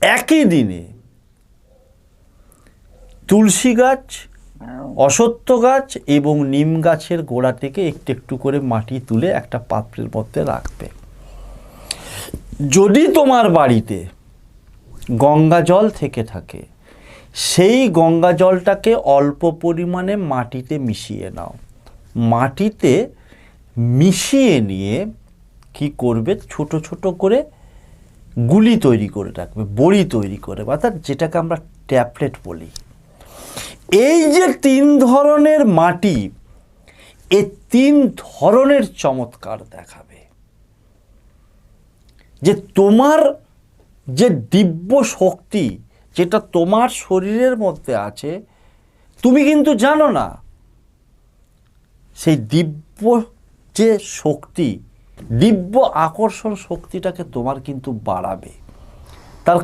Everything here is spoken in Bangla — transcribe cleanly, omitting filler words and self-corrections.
একই দিনে তুলসী গাছ, অশ্বত্থ গাছ এবং নিম গাছের গোড়া থেকে একটু একটু করে মাটি তুলে একটা পাত্রের মধ্যে রাখবে। যদি তোমার বাড়িতে গঙ্গা জল থেকে থাকে, সেই গঙ্গা জলটাকে অল্প পরিমাণে মাটিতে মিশিয়ে নাও। মাটিতে মিশিয়ে নিয়ে কি করবে, ছোট ছোট করে গুলি তৈরি করে রাখবে, বড়ি তৈরি করে, অর্থাৎ যেটাকে আমরা ট্যাবলেট বলি। এই যে 3 ধরনের মাটি, এই 3 ধরনের চমৎকার দেখাবে। যে তোমার যে দিব্য শক্তি যেটা তোমার শরীরের মধ্যে আছে, তুমি কিন্তু জানো না, সেই দিব্য যে শক্তি, দিব্য আকর্ষণ শক্তিটাকে তোমার কিন্তু বাড়াবে। তার